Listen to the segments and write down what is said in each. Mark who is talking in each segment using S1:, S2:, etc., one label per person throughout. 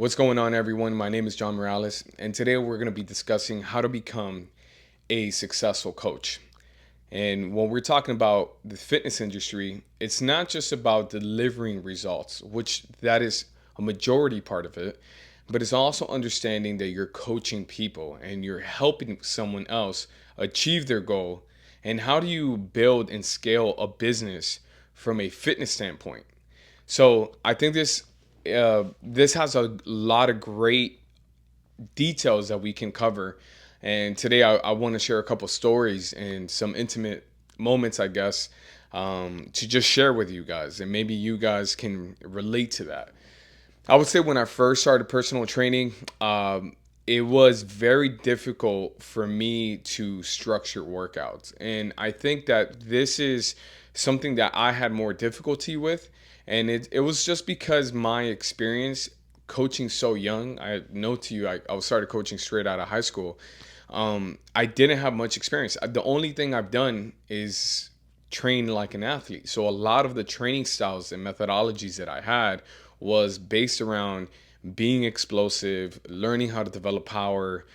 S1: What's going on, everyone? My name is John Morales, and today we're going to be discussing how to become a successful coach. And when we're talking about the fitness industry, it's not just about delivering results, which that is a majority part of it, but it's also understanding that you're coaching people and you're helping someone else achieve their goal. And how do you build and scale a business from a fitness standpoint? So I think this has a lot of great details that we can cover. And today I want to share a couple stories and some intimate moments, I guess, to just share with you guys. And maybe you guys can relate to that. I would say when I first started personal training, it was very difficult for me to structure workouts. And I think that this is something that I had more difficulty with. And it was just because my experience coaching so young. I know to you, I started coaching straight out of high school. I didn't have much experience. The only thing I've done is train like an athlete. So a lot of the training styles and methodologies that I had was based around being explosive, learning how to develop power,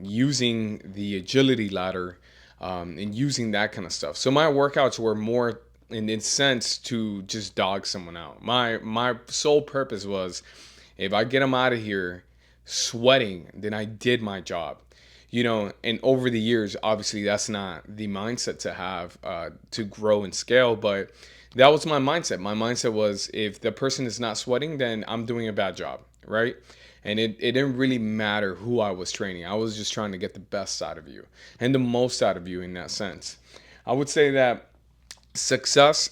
S1: using the agility ladder, and using that kind of stuff. So my workouts were more in sense to just dog someone out. My sole purpose was if I get them out of here sweating, then I did my job. And over the years, obviously, that's not the mindset to have to grow and scale, but that was my mindset. My mindset was if the person is not sweating, then I'm doing a bad job, right? And it didn't really matter who I was training. I was just trying to get the best out of you and the most out of you in that sense. I would say that success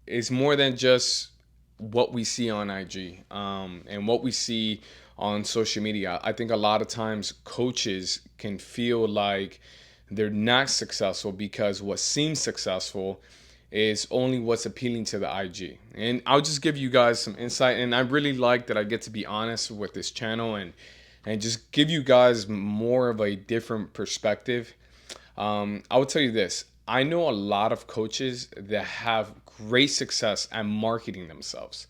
S1: is more than just what we see on IG and what we see on social media. I think a lot of times coaches can feel like they're not successful because what seems successful is only what's appealing to the IG. And I'll just give you guys some insight. And I really like that I get to be honest with this channel and just give you guys more of a different perspective. I would tell you this. I know a lot of coaches that have great success at marketing themselves.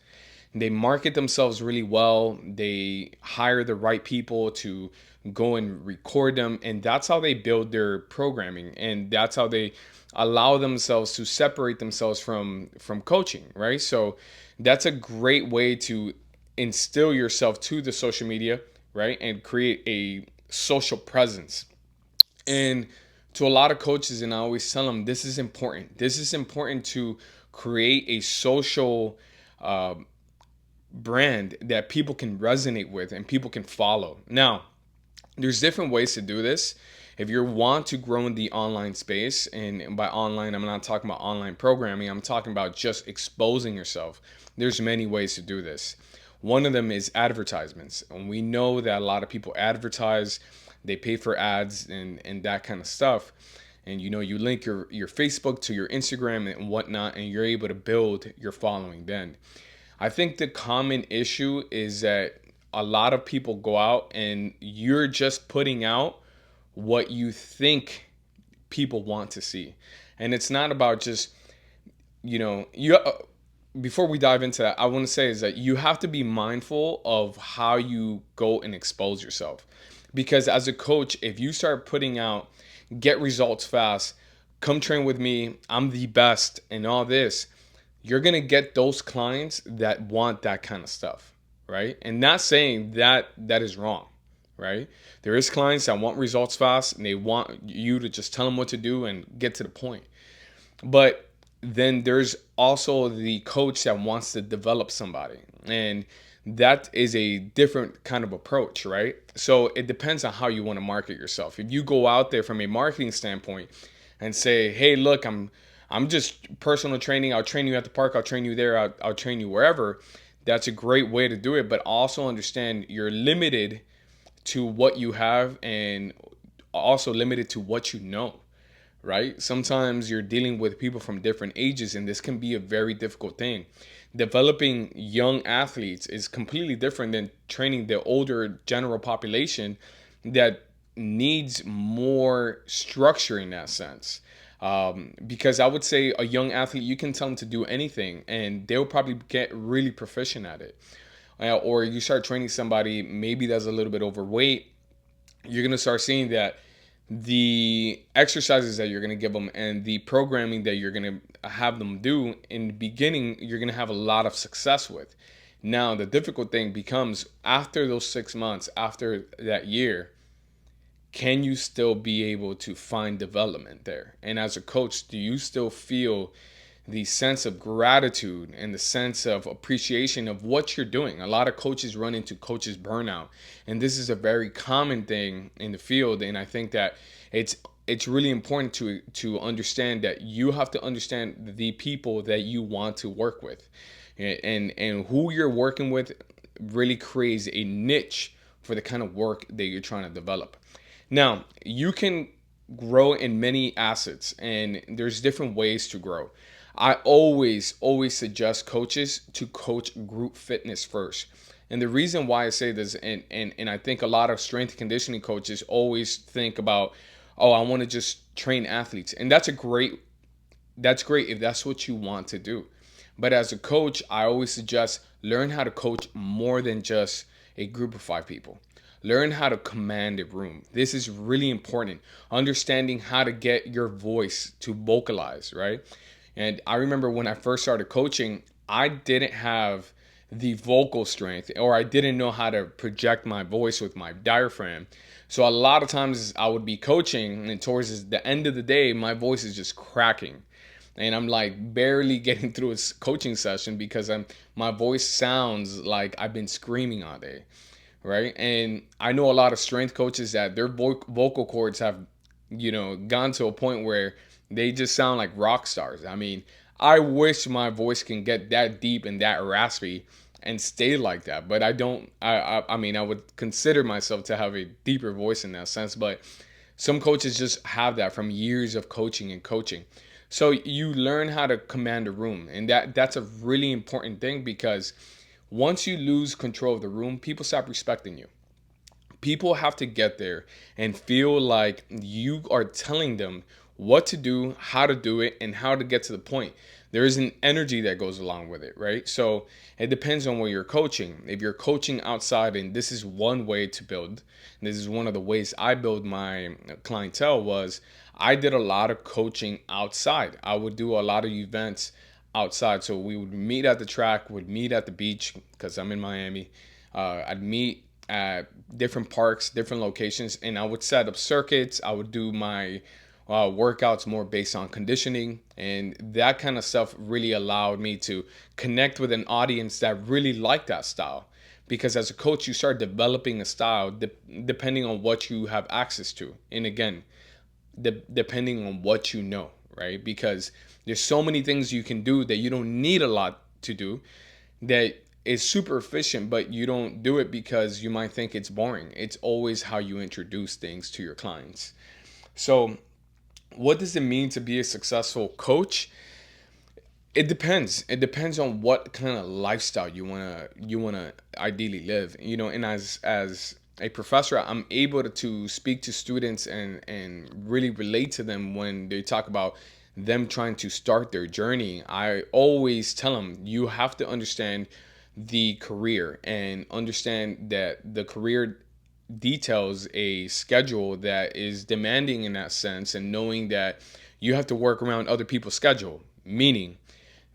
S1: They market themselves really well. They hire the right people to go and record them. And that's how they build their programming. And that's how they allow themselves to separate themselves from coaching, right? So that's a great way to instill yourself to the social media, right? And create a social presence. And to a lot of coaches, and I always tell them this is important. This is important to create a social uh, brand that people can resonate with and people can follow. Now, there's different ways to do this. If you want to grow in the online space, and by online, I'm not talking about online programming, I'm talking about just exposing yourself. There's many ways to do this. One of them is advertisements. And we know that a lot of people advertise, they pay for ads and that kind of stuff. And you link your Facebook to your Instagram and whatnot, and you're able to build your following then. I think the common issue is that a lot of people go out and you're just putting out what you think people want to see. And it's not about just, you before we dive into that, I want to say is that you have to be mindful of how you go and expose yourself. Because as a coach, if you start putting out get results fast, come train with me, I'm the best and all this, you're going to get those clients that want that kind of stuff, right? And not saying that that is wrong, right? There is clients that want results fast and they want you to just tell them what to do and get to the point. But then there's also the coach that wants to develop somebody. And that is a different kind of approach, right? So it depends on how you want to market yourself. If you go out there from a marketing standpoint and say, hey, look, I'm just personal training. I'll train you at the park. I'll train you there. I'll train you wherever. That's a great way to do it. But also understand you're limited to what you have and also limited to what you know, right? Sometimes you're dealing with people from different ages, and this can be a very difficult thing. Developing young athletes is completely different than training the older general population that needs more structure in that sense. Because I would say a young athlete, you can tell them to do anything and they'll probably get really proficient at it. or you start training somebody maybe that's a little bit overweight, you're going to start seeing that the exercises that you're going to give them and the programming that you're going to have them do in the beginning, you're going to have a lot of success with. Now, the difficult thing becomes after those 6 months, after that year, can you still be able to find development there? And as a coach, do you still feel the sense of gratitude and the sense of appreciation of what you're doing? A lot of coaches run into coaches burnout, and this is a very common thing in the field. And I think that it's really important to understand that you have to understand the people that you want to work with, and who you're working with really creates a niche for the kind of work that you're trying to develop. Now, you can grow in many assets, and there's different ways to grow. I always suggest coaches to coach group fitness first. And the reason why I say this, and I think a lot of strength and conditioning coaches always think about, oh, I want to just train athletes. And that's great if that's what you want to do. But as a coach, I always suggest learn how to coach more than just a group of 5 people. Learn how to command a room. This is really important. Understanding how to get your voice to vocalize, right? And I remember when I first started coaching, I didn't have the vocal strength, or I didn't know how to project my voice with my diaphragm. So a lot of times I would be coaching, and towards the end of the day, my voice is just cracking. And I'm like barely getting through a coaching session because my voice sounds like I've been screaming all day, right? And I know a lot of strength coaches that their vocal cords have, gone to a point where they just sound like rock stars. I mean, I wish my voice can get that deep and that raspy and stay like that, but I don't. I mean, I would consider myself to have a deeper voice in that sense, but some coaches just have that from years of coaching and coaching. So you learn how to command a room, and that's a really important thing, because once you lose control of the room, people stop respecting you. People have to get there and feel like you are telling them what to do, how to do it, and how to get to the point. There is an energy that goes along with it, right? So it depends on where you're coaching. If you're coaching outside, and this is one way to build, this is one of the ways I build my clientele, was I did a lot of coaching outside. I would do a lot of events outside. So we would meet at the track, would meet at the beach because I'm in Miami. I'd meet at different parks, different locations, and I would set up circuits. I would do my workouts more based on conditioning, and that kind of stuff really allowed me to connect with an audience that really liked that style. Because as a coach, you start developing a style depending on what you have access to, and again, depending on what you know, right? Because there's so many things you can do that you don't need a lot to do, that is super efficient, but you don't do it because you might think it's boring. It's always how you introduce things to your clients. So what does it mean to be a successful coach? It depends. It depends on what kind of lifestyle you wanna ideally live. And as a professor, I'm able to speak to students and really relate to them when they talk about them trying to start their journey. I always tell them, you have to understand the career and understand that the career details a schedule that is demanding in that sense, and knowing that you have to work around other people's schedule, meaning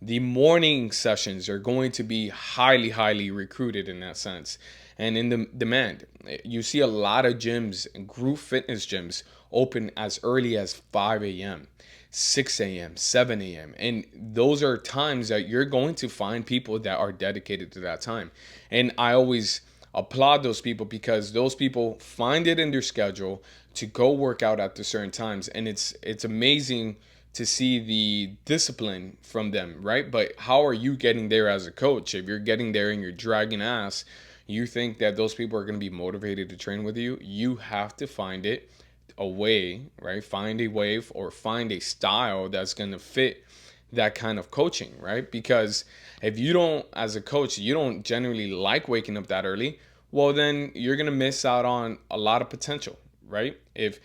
S1: the morning sessions are going to be highly recruited in that sense and in the demand. You see a lot of gyms, group fitness gyms, open as early as 5 a.m., 6 a.m., 7 a.m. And those are times that you're going to find people that are dedicated to that time. And I always applaud those people, because those people find it in their schedule to go work out at the certain times. And it's amazing to see the discipline from them, right? But how are you getting there as a coach? If you're getting there and you're dragging ass, you think that those people are going to be motivated to train with you? You have to find it a way, right? Find a way, or find a style that's going to fit that kind of coaching, right? Because if you don't, as a coach, you don't generally like waking up that early, well, then you're going to miss out on a lot of potential, right? If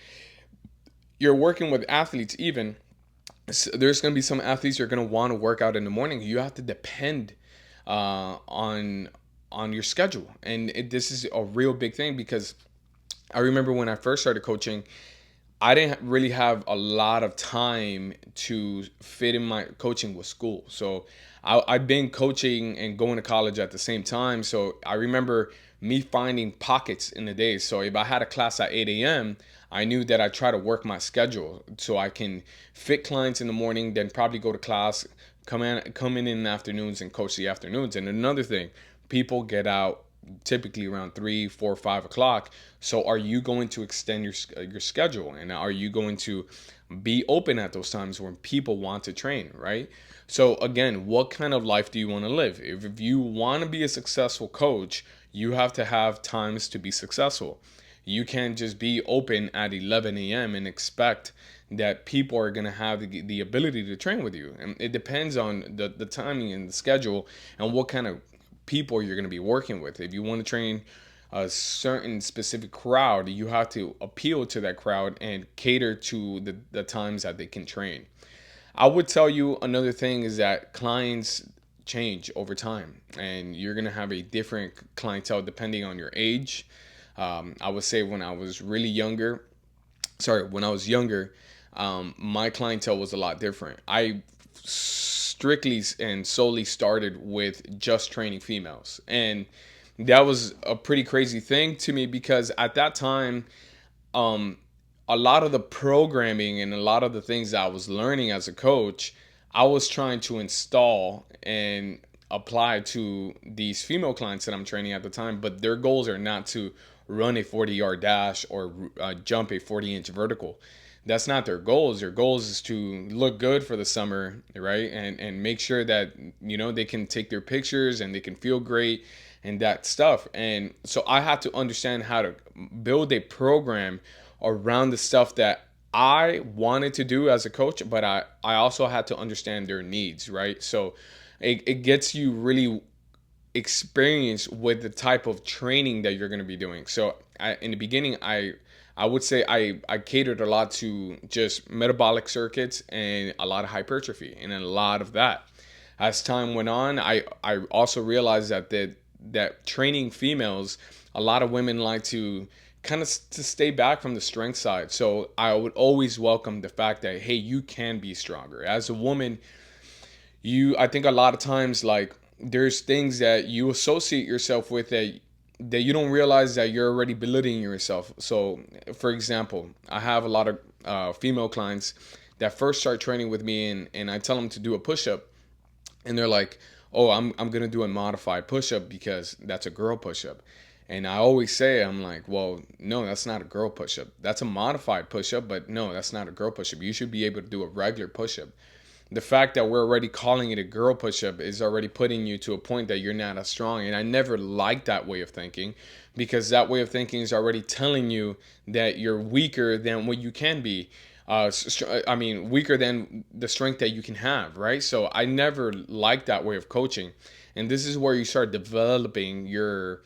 S1: you're working with athletes, even, there's going to be some athletes you're going to want to work out in the morning. You have to depend on on your schedule. And this is a real big thing, because I remember when I first started coaching, I didn't really have a lot of time to fit in my coaching with school. So I've been coaching and going to college at the same time. So I remember me finding pockets in the day. So if I had a class at 8 a.m., I knew that I try to work my schedule so I can fit clients in the morning, then probably go to class, come in the afternoons and coach the afternoons. And another thing, people get out typically around 3, 4, 5 o'clock. So are you going to extend your schedule, and are you going to be open at those times when people want to train, right? So again, what kind of life do you want to live? If you want to be a successful coach, you have to have times to be successful. You can't just be open at 11 a.m. and expect that people are going to have the ability to train with you. And it depends on the timing and the schedule and what kind of people you're going to be working with. If you want to train a certain specific crowd, you have to appeal to that crowd and cater to the times that they can train. I would tell you another thing is that clients change over time, and you're going to have a different clientele depending on your age. I would say when I was when I was younger, my clientele was a lot different. I strictly and solely started with just training females, and that was a pretty crazy thing to me, because at that time, um, a lot of the programming and a lot of the things that I was learning as a coach, I was trying to install and apply to these female clients that I'm training at the time. But their goals are not to run a 40-yard dash or jump a 40-inch vertical. That's not their goals. Their goals is to look good for the summer, right? And make sure that, they can take their pictures and they can feel great and that stuff. And so I had to understand how to build a program around the stuff that I wanted to do as a coach, but I also had to understand their needs, right? So it gets you really experience with the type of training that you're going to be doing. So in the beginning, I would say I catered a lot to just metabolic circuits and a lot of hypertrophy and a lot of that. As time went on, I also realized that training females, a lot of women like to kind of to stay back from the strength side. So I would always welcome the fact that, hey, you can be stronger as a woman. I think a lot of times, like, there's things that you associate yourself with that you don't realize that you're already belittling yourself. So for example, I have a lot of female clients that first start training with me, and I tell them to do a push-up, and they're like, oh, I'm gonna do a modified push-up because that's a girl push-up. And I always say, I'm like, well, no, that's not a girl push-up. That's a modified push-up, but no, that's not a girl push-up. You should be able to do a regular push-up. The fact that we're already calling it a girl push-up is already putting you to a point that you're not as strong. And I never liked that way of thinking, because that way of thinking is already telling you that you're weaker than what you can be. Weaker than the strength that you can have, right? So I never liked that way of coaching. And this is where you start developing your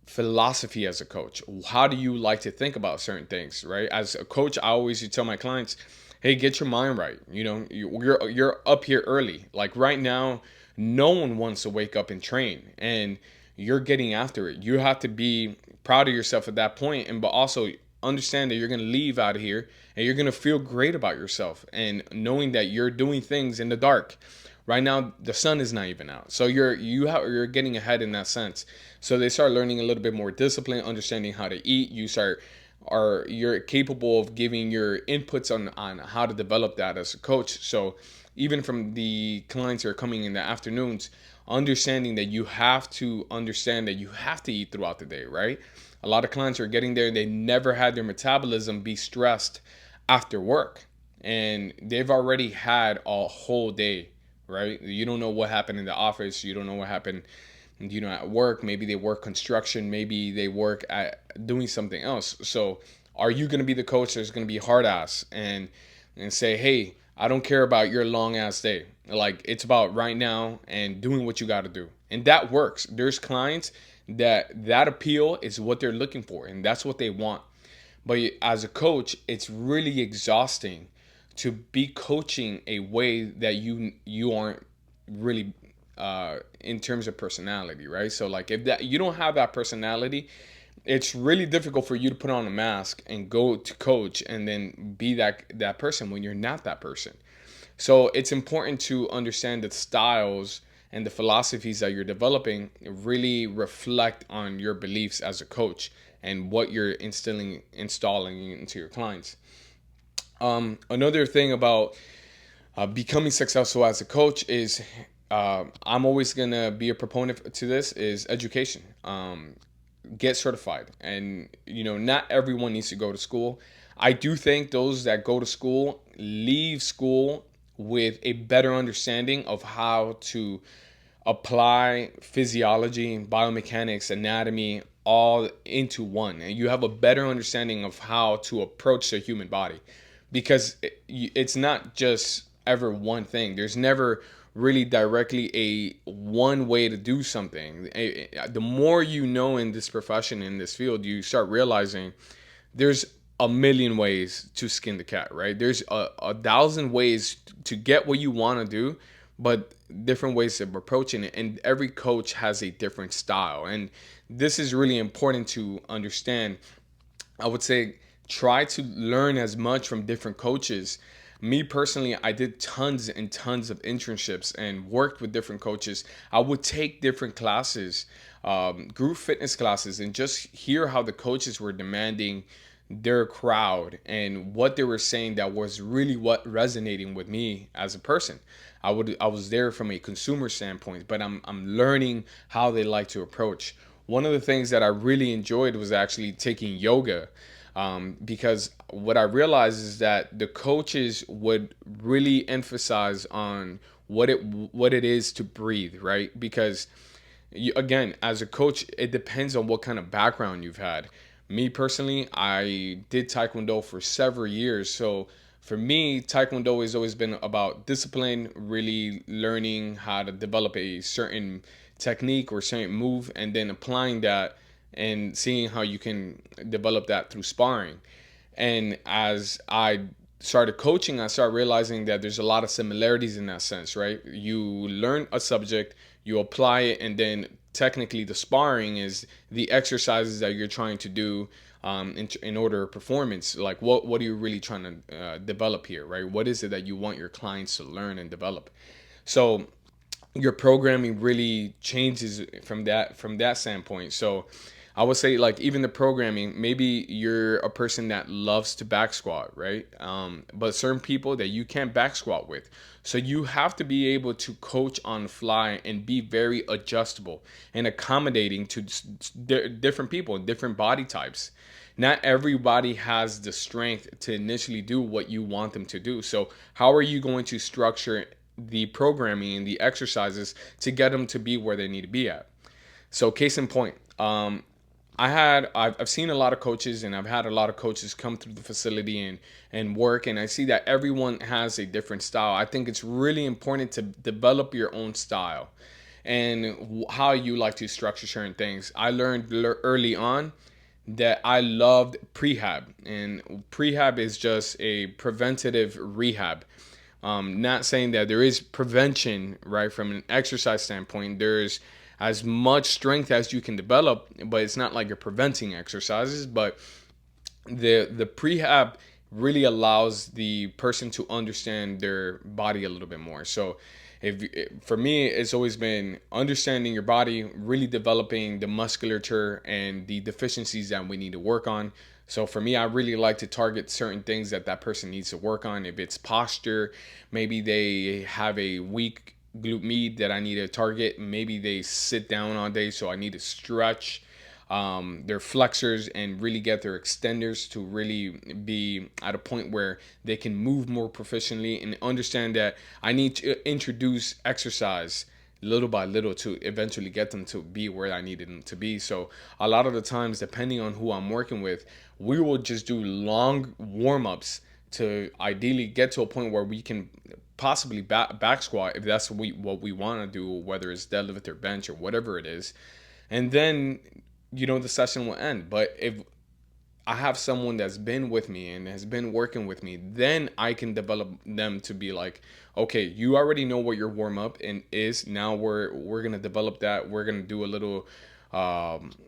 S1: philosophy as a coach. How do you like to think about certain things, right? As a coach, I always tell my clients, hey, get your mind right. You're up here early. Like right now, no one wants to wake up and train, and you're getting after it. You have to be proud of yourself at that point, and but also understand that you're going to leave out of here and you're going to feel great about yourself, and knowing that you're doing things in the dark. Right now, the sun is not even out, so you're getting ahead in that sense. So they start learning a little bit more discipline, understanding how to eat. You're capable of giving your inputs on how to develop that as a coach. So even from the clients who are coming in the afternoons, understanding that you have to understand that you have to eat throughout the day, right? A lot of clients are getting there, they never had their metabolism be stressed after work, and they've already had a whole day, right? You don't know what happened in the office, you don't know what happened at work. Maybe they work construction, maybe they work at doing something else. So are you going to be the coach that's going to be hard ass and say, hey, I don't care about your long ass day, like it's about right now and doing what you got to do? And that works. There's clients that appeal is what they're looking for, and that's what they want. But as a coach, it's really exhausting to be coaching a way that you aren't really in terms of personality, right? So like if that you don't have that personality, it's really difficult for you to put on a mask and go to coach and then be that person when you're not that person. So it's important to understand that styles and the philosophies that you're developing really reflect on your beliefs as a coach and what you're installing into your clients. Another thing about becoming successful as a coach is I'm always gonna be a proponent to this is education. Get certified, and not everyone needs to go to school. I do think those that go to school leave school with a better understanding of how to apply physiology, biomechanics, anatomy all into one, and you have a better understanding of how to approach the human body, because it's not just ever one thing. There's never really directly a one way to do something. The more you know in this profession, in this field, you start realizing there's a million ways to skin the cat, right? There's a thousand ways to get what you want to do, but different ways of approaching it. And every coach has a different style. And this is really important to understand. I would say try to learn as much from different coaches. Me personally, I did tons and tons of internships and worked with different coaches. I would take different classes, group fitness classes, and just hear how the coaches were demanding their crowd and what they were saying that was really what resonating with me as a person. I was there from a consumer standpoint, but I'm learning how they like to approach. One of the things that I really enjoyed was actually taking yoga, because what I realized is that the coaches would really emphasize on what it is to breathe, right? Because again, as a coach, it depends on what kind of background you've had. Me personally, I did Taekwondo for several years, so for me, Taekwondo has always been about discipline, really learning how to develop a certain technique or certain move, and then applying that and seeing how you can develop that through sparring. And as I started coaching, I started realizing that there's a lot of similarities in that sense, right? You learn a subject, you apply it, and then technically the sparring is the exercises that you're trying to do in order of performance. Like what are you really trying to develop here, right? What is it that you want your clients to learn and develop? So your programming really changes from that standpoint. So I would say, like, even the programming, maybe you're a person that loves to back squat, right? But certain people that you can't back squat with. So you have to be able to coach on the fly and be very adjustable and accommodating to different people and different body types. Not everybody has the strength to initially do what you want them to do. So how are you going to structure the programming and the exercises to get them to be where they need to be at? So case in point, I've seen a lot of coaches, and I've had a lot of coaches come through the facility and work, and I see that everyone has a different style. I think it's really important to develop your own style and how you like to structure certain things. I learned early on that I loved prehab, and prehab is just a preventative rehab. Not saying that there is prevention, right? From an exercise standpoint, there's as much strength as you can develop, but it's not like you're preventing exercises. But the prehab really allows the person to understand their body a little bit more. So if for me, it's always been understanding your body, really developing the musculature and the deficiencies that we need to work on. So for me, I really like to target certain things that person needs to work on. If it's posture, maybe they have a weak glute med that I need to target. Maybe they sit down all day, so I need to stretch their flexors and really get their extenders to really be at a point where they can move more proficiently, and understand that I need to introduce exercise little by little to eventually get them to be where I needed them to be. So a lot of the times, depending on who I'm working with, we will just do long warm-ups to ideally get to a point where we can possibly back squat if that's what we want to do, whether it's deadlift or bench or whatever it is. And then the session will end. But if I have someone that's been with me and has been working with me, then I can develop them to be like, okay, you already know what your warm up and is. Now we're gonna develop that. We're gonna do a little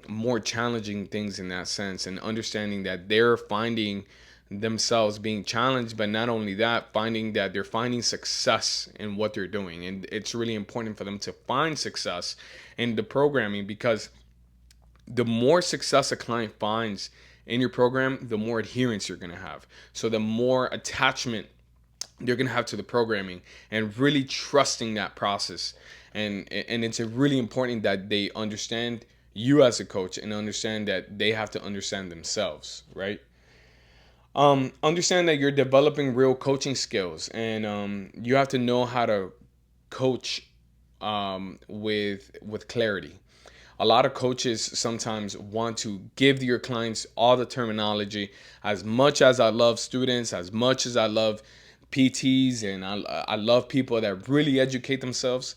S1: more challenging things in that sense, and understanding that they're finding themselves being challenged, but not only that, finding that they're finding success in what they're doing. And it's really important for them to find success in the programming, because the more success a client finds in your program, the more adherence you're going to have. So the more attachment they're going to have to the programming, and really trusting that process. And it's really important that they understand you as a coach, and understand that they have to understand themselves, right? Understand that you're developing real coaching skills, and you have to know how to coach with clarity. A lot of coaches sometimes want to give your clients all the terminology. As much as I love students, as much as I love PTs, and I love people that really educate themselves,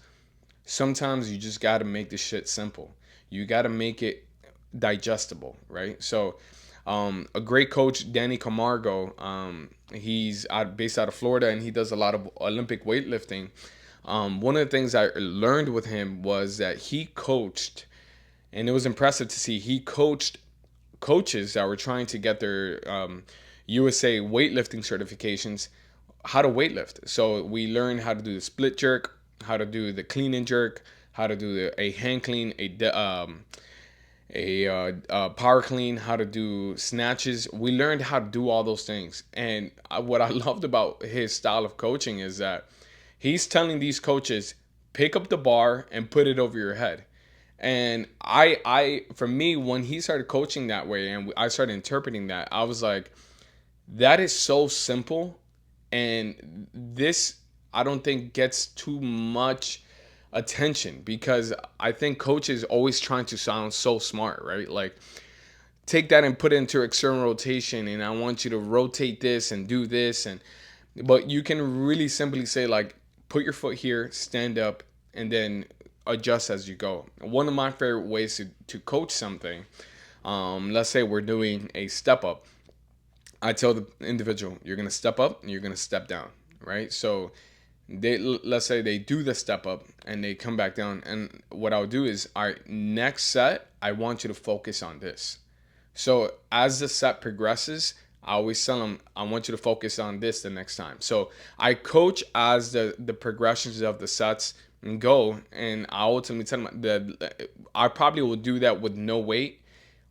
S1: sometimes you just got to make the shit simple. You got to make it digestible, right? So a great coach, Danny Camargo, based out of Florida, and he does a lot of Olympic weightlifting. One of the things I learned with him was that he coached, and it was impressive to see, he coached coaches that were trying to get their USA weightlifting certifications, how to weightlift. So we learned how to do the split jerk, how to do the clean and jerk, how to do a hand clean, a power clean, how to do snatches. We learned how to do all those things. And what I loved about his style of coaching is that he's telling these coaches, pick up the bar and put it over your head. And for me, when he started coaching that way and I started interpreting that, I was like, that is so simple. And this, I don't think, gets too much attention, because I think coaches always trying to sound so smart, right? Like, take that and put it into external rotation, and I want you to rotate this and do this. But you can really simply say, like, put your foot here, stand up, and then adjust as you go. One of my favorite ways to coach something, let's say we're doing a step up. I tell the individual, you're going to step up and you're going to step down, right? So let's say they do the step up and they come back down, and what I'll do is, all right, next set, I want you to focus on this. So as the set progresses, I always tell them, I want you to focus on this the next time. So I coach as the progressions of the sets go, and I ultimately tell them that I probably will do that with no weight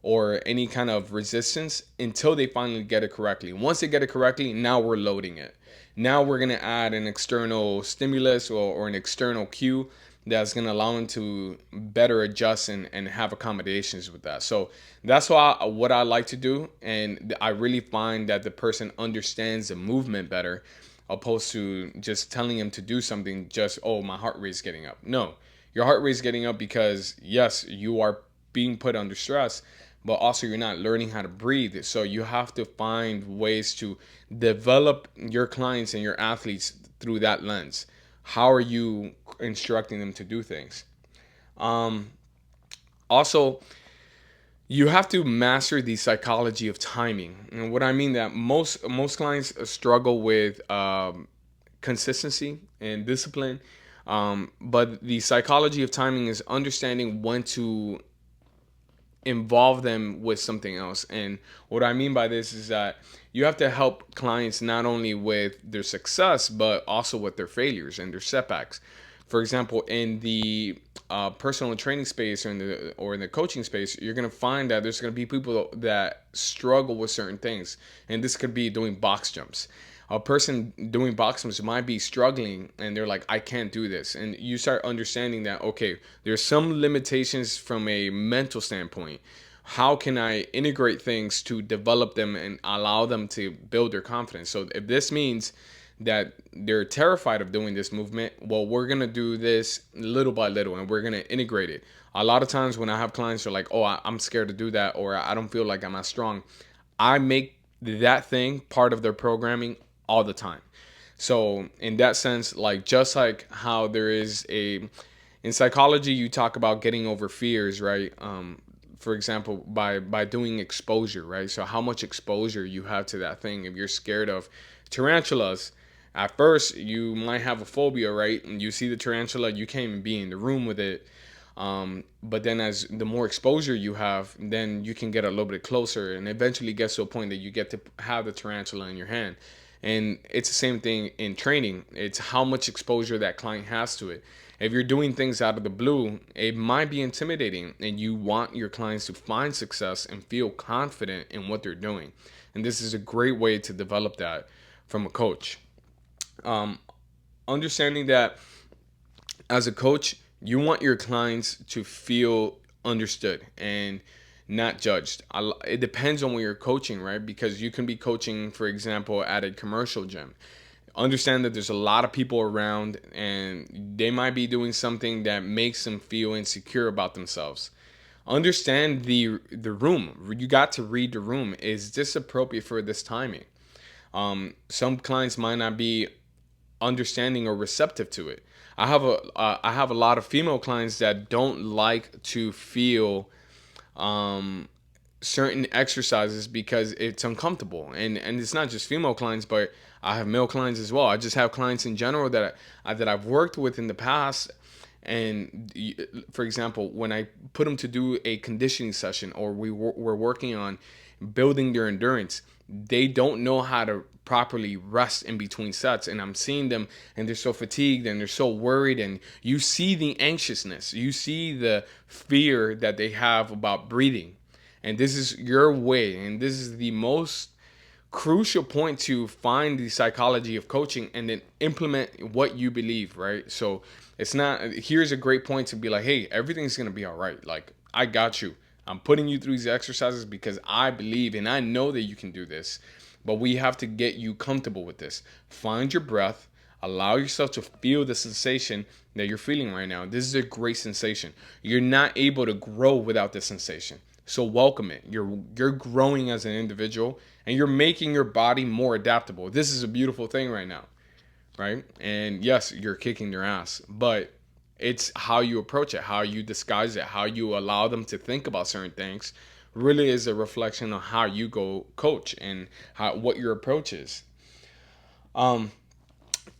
S1: or any kind of resistance until they finally get it correctly. Once they get it correctly, now we're loading it. Now we're going to add an external stimulus or an external cue that's going to allow them to better adjust and have accommodations with that. So that's what I like to do. And I really find that the person understands the movement better, opposed to just telling him to do something just, oh, my heart rate's getting up. No, your heart rate's getting up because, yes, you are being put under stress, but also you're not learning how to breathe. So you have to find ways to develop your clients and your athletes through that lens. How are you instructing them to do things? Also, you have to master the psychology of timing. And what I mean that most clients struggle with consistency and discipline. But the psychology of timing is understanding when to involve them with something else. And what I mean by this is that you have to help clients not only with their success, but also with their failures and their setbacks. For example, in the personal training space, or in the coaching space, you're going to find that there's going to be people that struggle with certain things. And this could be doing box jumps. A person doing box jumps might be struggling and they're like, I can't do this. And you start understanding that, okay, there's some limitations from a mental standpoint. How can I integrate things to develop them and allow them to build their confidence? So if this means that they're terrified of doing this movement, well, we're going to do this little by little and we're going to integrate it. A lot of times when I have clients who are like, oh, I'm scared to do that, or I don't feel like I'm as strong, I make that thing part of their programming all the time. So in that sense, like, just like how there is in psychology, you talk about getting over fears, right? for example, by doing exposure, right? So how much exposure you have to that thing. If you're scared of tarantulas, at first you might have a phobia, right? And you see the tarantula, you can't even be in the room with it. But then as the more exposure you have, then you can get a little bit closer, and eventually gets to a point that you get to have the tarantula in your hand. And it's the same thing in training. It's how much exposure that client has to it. If you're doing things out of the blue, it might be intimidating, and you want your clients to find success and feel confident in what they're doing. And this is a great way to develop that from a coach. Um, Understanding that as a coach, you want your clients to feel understood and not judged. It depends on where you're coaching, right? Because you can be coaching, for example, at a commercial gym. Understand that there's a lot of people around, and they might be doing something that makes them feel insecure about themselves. Understand the room. You got to read the room. Is this appropriate for this timing? Some clients might not be understanding or receptive to it. I have a lot of female clients that don't like to feel um, certain exercises because it's uncomfortable, and it's not just female clients, but I have male clients as well. I just have clients in general that I've worked with in the past. And for example, when I put them to do a conditioning session, or we're working on building their endurance, they don't know how to properly rest in between sets, and I'm seeing them, and they're so fatigued and they're so worried, and you see the anxiousness, you see the fear that they have about breathing. And this is your way, and this is the most crucial point to find the psychology of coaching and then implement what you believe, right? So it's not, here's a great point to be like, hey, everything's gonna be all right. Like, I got you. I'm putting you through these exercises because I believe and I know that you can do this. But we have to get you comfortable with this. Find your breath. Allow yourself to feel the sensation that you're feeling right now. This is a great sensation. You're not able to grow without this sensation. So welcome it. You're growing as an individual, and you're making your body more adaptable. This is a beautiful thing right now, right? And yes, you're kicking their ass, but it's how you approach it, how you disguise it, how you allow them to think about certain things really is a reflection on how you go coach and how what your approach is. Um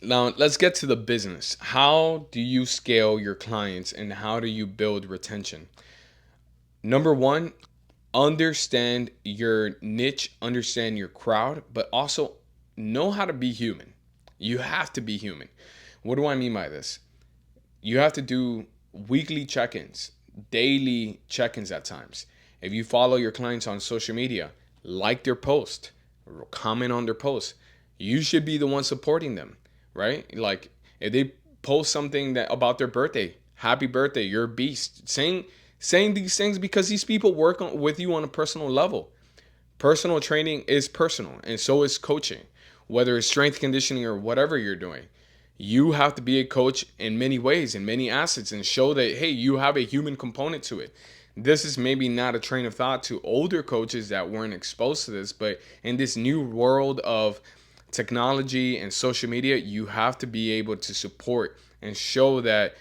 S1: Now let's get to the business. How do you scale your clients and how do you build retention? Number one, understand your niche, understand your crowd, but also know how to be human. You have to be human. What do I mean by this? You have to do weekly check-ins, daily check-ins at times. If you follow your clients on social media, like their post, comment on their post. You should be the one supporting them, right? Like if they post something that about their birthday, happy birthday, you're a beast. Saying these things because these people work with you on a personal level. Personal training is personal, and so is coaching, whether it's strength conditioning or whatever you're doing. You have to be a coach in many ways, in many assets, and show that, hey, you have a human component to it. This is maybe not a train of thought to older coaches that weren't exposed to this, but in this new world of technology and social media, you have to be able to support and show that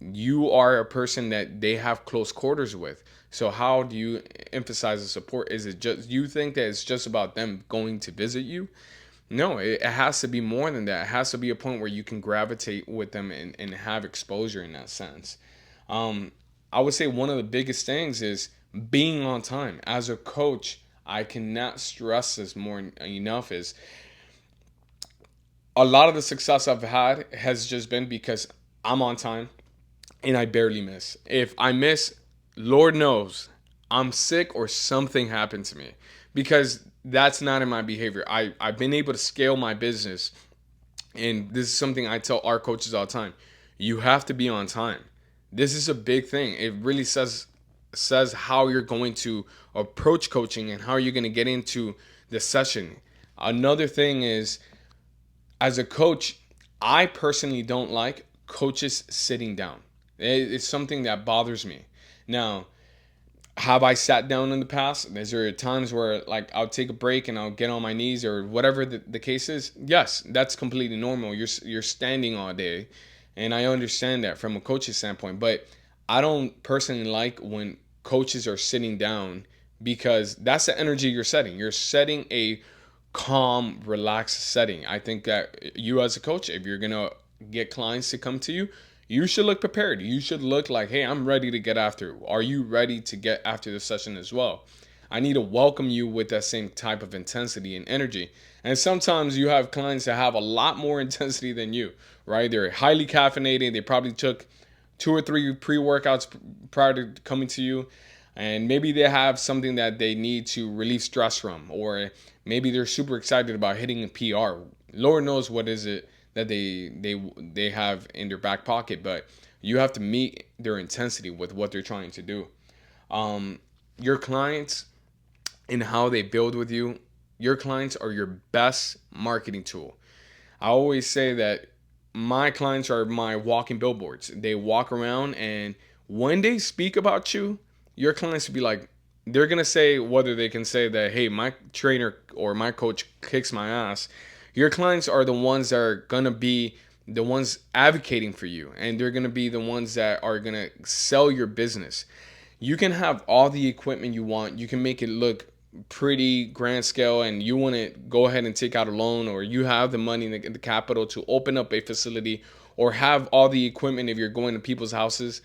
S1: you are a person that they have close quarters with. So how do you emphasize the support? Is it just you think that it's just about them going to visit you? No, it has to be more than that. It has to be a point where you can gravitate with them and have exposure in that sense. Um, I would say one of the biggest things is being on time. As a coach, I cannot stress this more enough is a lot of the success I've had has just been because I'm on time and I barely miss. If I miss, Lord knows I'm sick or something happened to me because that's not in my behavior. I've been able to scale my business, and this is something I tell our coaches all the time. You have to be on time. This is a big thing. It really says how you're going to approach coaching and how you're going to get into the session. Another thing is, as a coach, I personally don't like coaches sitting down. It's something that bothers me. Now, have I sat down in the past? Is there times where like I'll take a break and I'll get on my knees or whatever the case is? Yes, that's completely normal. You're standing all day, and I understand that from a coach's standpoint. But I don't personally like when coaches are sitting down, because that's the energy you're setting. You're setting a calm, relaxed setting. I think that you as a coach, if you're gonna get clients to come to you, you should look prepared. You should look like, hey, I'm ready to get after. Are you ready to get after the session as well? I need to welcome you with that same type of intensity and energy. And sometimes you have clients that have a lot more intensity than you, right? They're highly caffeinated. They probably took 2 or 3 pre-workouts prior to coming to you, and maybe they have something that they need to relieve stress from, or maybe they're super excited about hitting a PR. Lord knows what is it that they have in their back pocket, but you have to meet their intensity with what they're trying to do. Your clients and how they build with you, your clients are your best marketing tool. I always say that my clients are my walking billboards. They walk around, and when they speak about you, your clients will be like, they're going to say, whether they can say that, hey, my trainer or my coach kicks my ass. Your clients are the ones that are going to be the ones advocating for you, and they're going to be the ones that are going to sell your business. You can have all the equipment you want. You can make it look pretty grand scale, and you want to go ahead and take out a loan, or you have the money in the capital to open up a facility, or have all the equipment. If you're going to people's houses,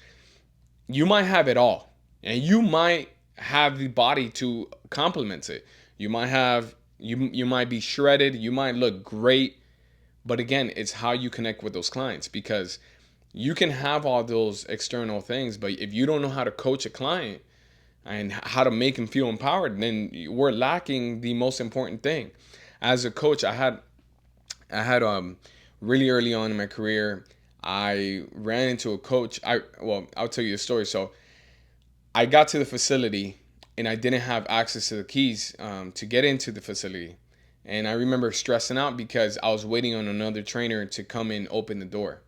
S1: you might have it all, and you might have the body to complement it. You might be shredded, you might look great, but again, it's how you connect with those clients, because you can have all those external things, but if you don't know how to coach a client and how to make them feel empowered, then we're lacking the most important thing. As a coach, I had really early on in my career, I ran into a coach. I'll tell you the story. So I got to the facility, and I didn't have access to the keys to get into the facility. And I remember stressing out because I was waiting on another trainer to come and open the door.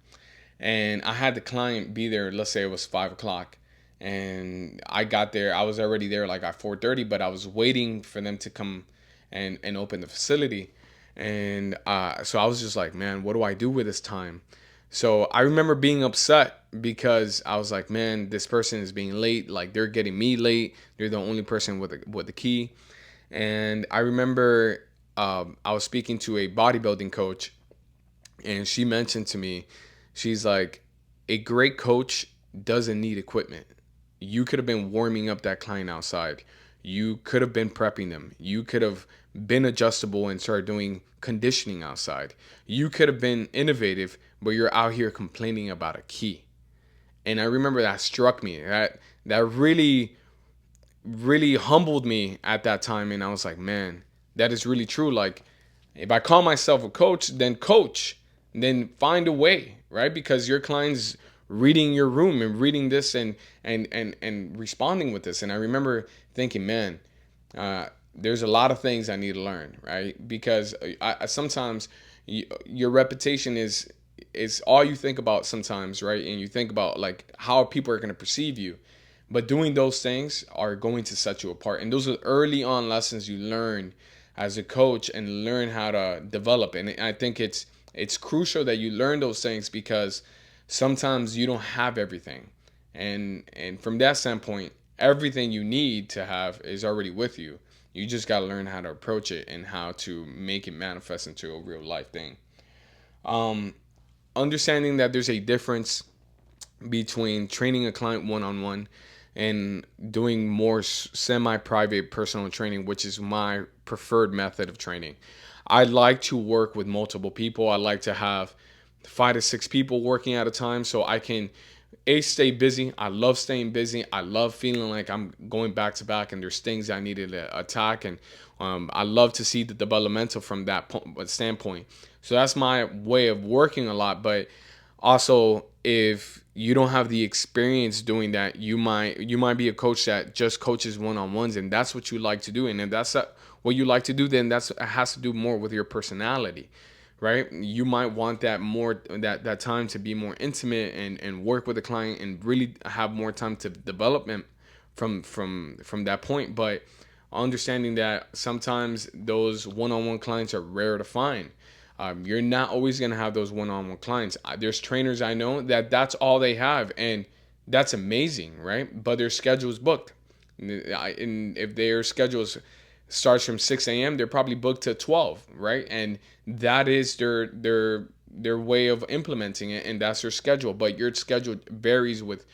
S1: And I had the client be there. Let's say it was 5 o'clock, and I got there. I was already there like at 4:30, but I was waiting for them to come and open the facility. And so I was just like, man, what do I do with this time? So I remember being upset because I was like, man, this person is being late. Like, they're getting me late. They're the only person with the key. And I remember I was speaking to a bodybuilding coach, and she mentioned to me, she's like, a great coach doesn't need equipment. You could have been warming up that client outside. You could have been prepping them. You could have been adjustable and started doing conditioning outside. You could have been innovative, but you're out here complaining about a key. And I remember that struck me. That really, really humbled me at that time. And I was like, man, that is really true. Like, if I call myself a coach, then find a way, right? Because your client's reading your room and reading this and responding with this. And I remember thinking, man, there's a lot of things I need to learn, right? Because I sometimes your reputation is all you think about sometimes, right? And you think about like how people are going to perceive you. But doing those things are going to set you apart. And those are early on lessons you learn as a coach and learn how to develop. And I think it's crucial that you learn those things, because sometimes you don't have everything. And from that standpoint, everything you need to have is already with you. You just got to learn how to approach it and how to make it manifest into a real life thing. Understanding that there's a difference between training a client one-on-one and doing more semi-private personal training, which is my preferred method of training. I like to work with multiple people. I like to have 5 to 6 people working at a time, so I can stay busy. I love staying busy. I love feeling like I'm going back to back, and there's things I needed to attack, and I love to see the developmental from that standpoint. So that's my way of working a lot. But also, if you don't have the experience doing that, you might be a coach that just coaches one-on-ones, and that's what you like to do. And if that's what you like to do, then it has to do more with your personality, right? You might want that time to be more intimate and work with the client and really have more time to development from that point. But understanding that sometimes those one-on-one clients are rare to find. You're not always going to have those one-on-one clients. There's trainers I know that's all they have, and that's amazing, right? But their schedule's booked. And if their schedules starts from 6 a.m., they're probably booked to 12, right? And that is their way of implementing it, and that's their schedule. But your schedule varies with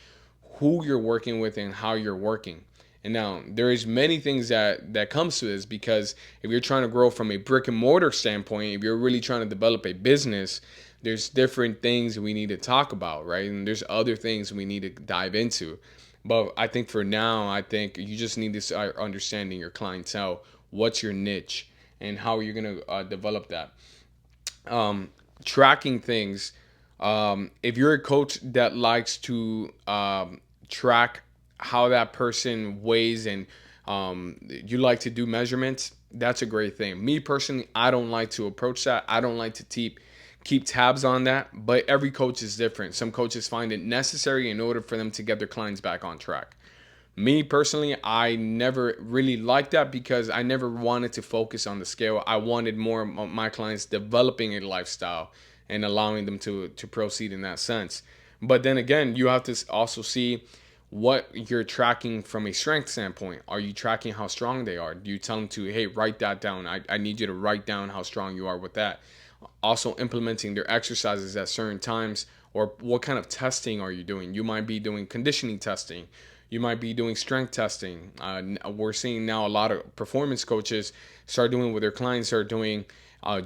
S1: who you're working with and how you're working. And now there is many things that comes to this, because if you're trying to grow from a brick and mortar standpoint, if you're really trying to develop a business, there's different things we need to talk about, right? And there's other things we need to dive into. But I think for now, I think you just need to start understanding your clientele, what's your niche, and how you're gonna develop that. Um, Tracking things. If you're a coach that likes to track how that person weighs, and you like to do measurements, that's a great thing. Me personally, I don't like to approach that. I don't like to keep tabs on that, but every coach is different. Some coaches find it necessary in order for them to get their clients back on track. Me personally, I never really liked that, because I never wanted to focus on the scale. I wanted more of my clients developing a lifestyle and allowing them to proceed in that sense. But then again, you have to also see what you're tracking from a strength standpoint. Are you tracking how strong they are? Do you tell them to, hey, write that down? I need you to write down how strong you are with that. Also implementing their exercises at certain times, or what kind of testing are you doing? You might be doing conditioning testing. You might be doing strength testing. We're seeing now a lot of performance coaches start doing with their clients, are doing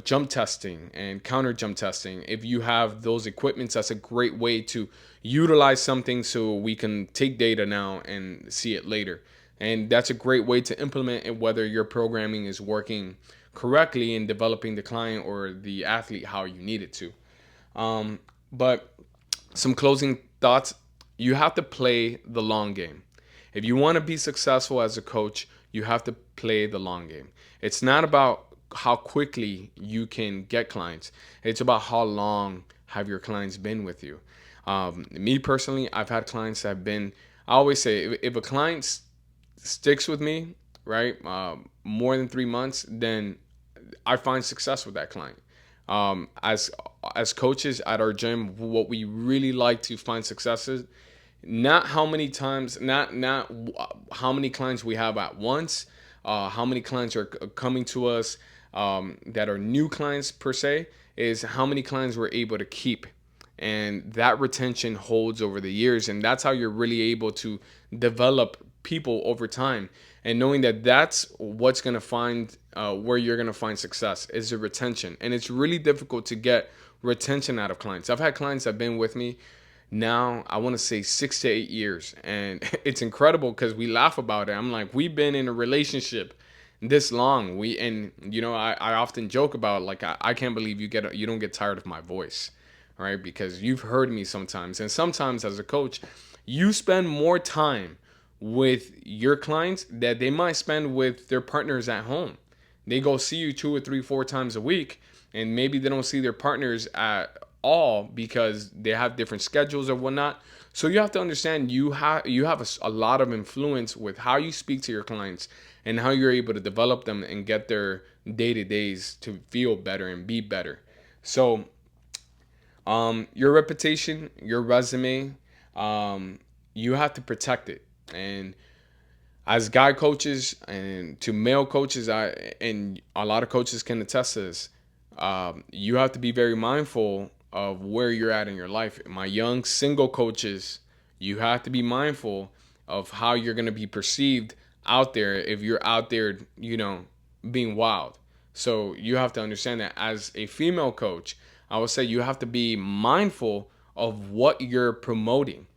S1: jump testing and counter jump testing. If you have those equipments, that's a great way to utilize something, so we can take data now and see it later. And that's a great way to implement it, whether your programming is working correctly in developing the client or the athlete how you need it to. But some closing thoughts. You have to play the long game. If you want to be successful as a coach, you have to play the long game. It's not about how quickly you can get clients. It's about how long have your clients been with you. Me personally, I've had clients that have been, I always say, if a client sticks with me, right, more than 3 months, then I find success with that client. As coaches at our gym, what we really like to find success is not how many times, not how many clients we have at once, how many clients are coming to us that are new clients per se, is how many clients we're able to keep. And that retention holds over the years, and that's how you're really able to develop people over time. And knowing that that's what's going to find where you're going to find success is the retention. And it's really difficult to get retention out of clients. I've had clients that have been with me now, I want to say 6 to 8 years, and it's incredible because we laugh about it. I'm like, we've been in a relationship this long. I often joke about, like, I can't believe you don't get tired of my voice, right? Because you've heard me sometimes, and sometimes as a coach, you spend more time with your clients that they might spend with their partners at home. They go see you 2 or 3, 4 times a week, and maybe they don't see their partners at all because they have different schedules or whatnot. So you have to understand you have a lot of influence with how you speak to your clients and how you're able to develop them and get their day-to-days to feel better and be better. So your reputation, your resume, you have to protect it. And as guy coaches and to male coaches, and a lot of coaches can attest to this, you have to be very mindful of where you're at in your life. My young single coaches, you have to be mindful of how you're going to be perceived out there if you're out there, being wild. So you have to understand that as a female coach, I would say you have to be mindful of what you're promoting.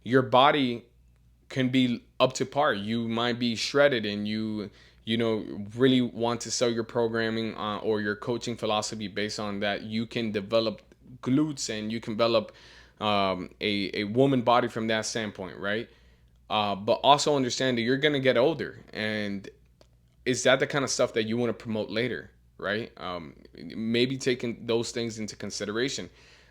S1: Your body can be up to par. You might be shredded, and you really want to sell your programming or your coaching philosophy based on that. You can develop glutes, and you can develop a woman body from that standpoint, right? But also understand that you're gonna get older, and is that the kind of stuff that you want to promote later, right? Maybe taking those things into consideration.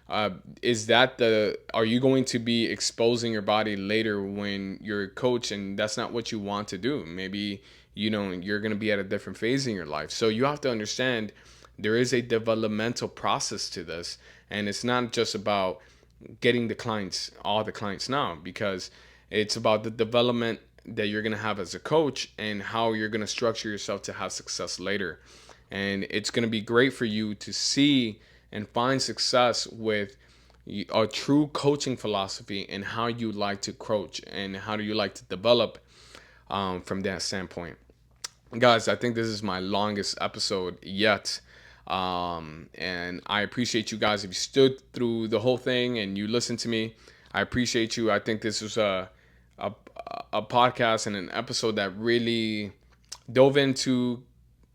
S1: Are you going to be exposing your body later when you're a coach, and that's not what you want to do? Maybe, you're going to be at a different phase in your life. So you have to understand there is a developmental process to this, and it's not just about getting all the clients now, because it's about the development that you're going to have as a coach and how you're going to structure yourself to have success later. And it's going to be great for you to see and find success with a true coaching philosophy and how you like to coach and how do you like to develop from that standpoint. Guys, I think this is my longest episode yet. And I appreciate you guys if you stood through the whole thing and you listened to me. I appreciate you. I think this was a, a podcast and an episode that really dove into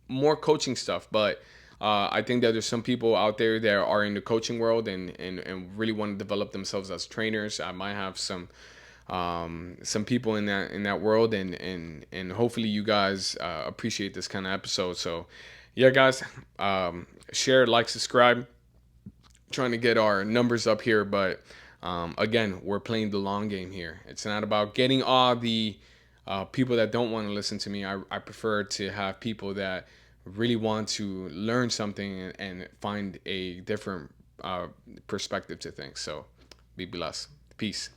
S1: more coaching stuff. But I think that there's some people out there that are in the coaching world and really want to develop themselves as trainers. I might have some people in that world, and hopefully you guys appreciate this kind of episode. So yeah, guys, share, like, subscribe. Trying to get our numbers up here, but again, we're playing the long game here. It's not about getting all the people that don't want to listen to me. I prefer to have people that really want to learn something and find a different perspective to things. So be blessed. Peace.